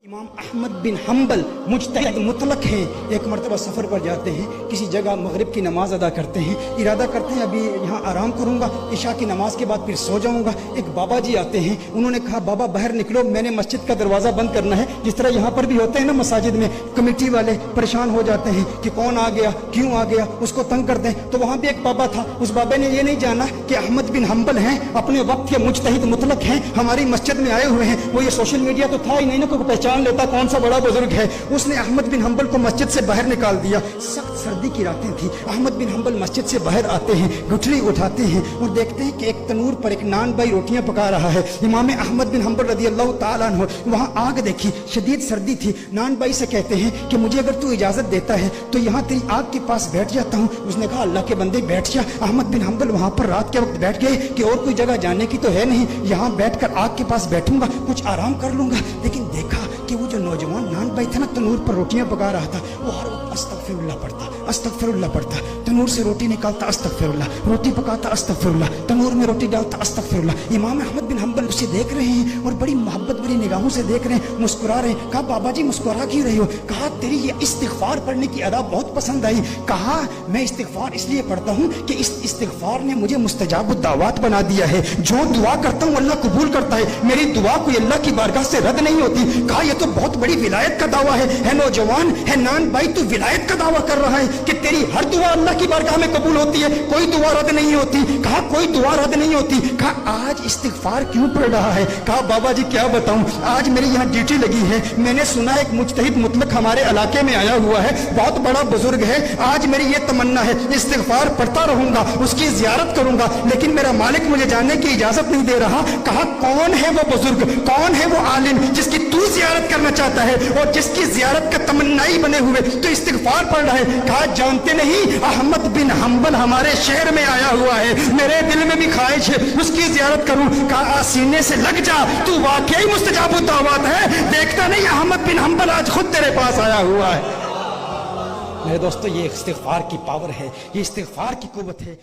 امام احمد بن حنبل مجتہد مطلق ہیں۔ ایک مرتبہ سفر پر جاتے ہیں، کسی جگہ مغرب کی نماز ادا کرتے ہیں، ارادہ کرتے ہیں ابھی یہاں آرام کروں گا، عشاء کی نماز کے بعد پھر سو جاؤں گا۔ ایک بابا جی آتے ہیں، انہوں نے کہا بابا باہر نکلو، میں نے مسجد کا دروازہ بند کرنا ہے۔ جس طرح یہاں پر بھی ہوتے ہیں نا مساجد میں، کمیٹی والے پریشان ہو جاتے ہیں کہ کون آ گیا، کیوں آ گیا، اس کو تنگ کرتے ہیں۔ تو وہاں بھی ایک بابا تھا، اس بابے نے یہ نہیں جانا کہ احمد بن حنبل ہیں، اپنے وقت کے مجتہد مطلق ہیں، ہماری مسجد میں آئے ہوئے ہیں۔ وہ یہ سوشل میڈیا تو تھا ہی نہیں نا، کوئی پہچان لیتا کون سا بڑا بزرگ ہے۔ اس نے احمد بن حنبل کو مسجد سے باہر نکال دیا۔ سخت سردی کی راتیں تھی، احمد بن حنبل مسجد سے باہر آتے ہیں، گٹھلی اٹھاتے ہیں اور دیکھتے ہیں کہ ایک تنور پر ایک نان بھائی روٹیاں پکا رہا ہے۔ امام احمد بن حنبل رضی اللہ تعالیٰ عنہ وہاں آگ دیکھی، شدید سردی تھی۔ نان بھائی سے کہتے ہیں کہ مجھے اگر تو اجازت دیتا ہے تو یہاں تیری آگ کے پاس بیٹھ جاتا ہوں۔ اس نے کہا اللہ کے بندے بیٹھ جا۔ احمد بن حنبل وہاں پر رات کے وقت بیٹھ گئے کہ اور کوئی جگہ جانے کی تو ہے نہیں، یہاں بیٹھ کر آگ کے پاس بیٹھوں گا، کچھ آرام کر لوں گا۔ لیکن دیکھا کہ وہ جو نوجوان نان بھائی تھا نا، تنور پر روٹیاں پکا رہا تھا، وہ ہر وقت استغفر اللہ پڑھتا، استغفر اللہ پڑھتا، تنور سے روٹی نکالتا استغفر اللہ، روٹی پکاتا استغفر اللہ، تنور میں روٹی ڈالتا استغفر اللہ۔ امام احمد بن حنبل اسے دیکھ رہے ہیں اور بڑی محبت بڑی نگاہوں سے دیکھ رہے ہیں، مسکرا رہے ہیں۔ کہا بابا جی مسکرا کیوں رہے ہو؟ کہا تیری یہ استغفار پڑھنے کی ادا بہت پسند آئی۔ کہا میں استغفار اس لیے پڑھتا ہوں کہ اس استغفار نے مجھے مستجاب الدعوات بنا دیا ہے، جو دعا کرتا ہوں اللہ قبول کرتا ہے، میری دعا کوئی اللہ کی بارگاہ سے رد نہیں ہوتی۔ کہا یہ تو بہت بڑی ولایت کا دعویٰ ہے نوجوان ہے نان بھائی، تو ولایت کا دعویٰ کر رہا ہے کہ تیری ہر دعا اللہ کی بارگاہ میں قبول ہوتی ہے، کوئی دعا رد نہیں ہوتی۔ کہا کوئی دعا رد نہیں ہوتی۔ کہا آج استغفار کیوں پڑھ رہا ہے؟ کہا بابا جی کیا بتاؤں، آج میری یہاں ڈیوٹی لگی ہے، میں نے سنا ایک مجتہد مطلق ہمارے علاقے میں آیا ہوا ہے، بہت بڑا بزرگ ہے، آج میری یہ تمنا ہے استغفار پڑھتا رہوں گا، اس کی زیارت کروں گا، لیکن میرا مالک مجھے جانے کی اجازت نہیں دے رہا۔ کہا کون ہے وہ بزرگ، کون ہے وہ عالم جس کی تو زیارت کرنا چاہتا ہے اور جس کی زیارت کا تمنائی بنے ہوئے تو استغفار پڑھ رہا ہے؟ کہا جانتے نہیں احمد بن حنبل ہمارے شہر میں آیا ہوا ہے، میرے دل میں بھی خواہش ہے اس کی زیارت کروں۔ کہا سینے سے لگ جا، تو واقعی مستجاب الدعوات ہے، دیکھتا نہیں احمد بن حنبل آج خود تیرے پاس آیا ہوا ہے۔ میرے دوستو یہ استغفار کی پاور ہے، یہ استغفار کی قوت ہے۔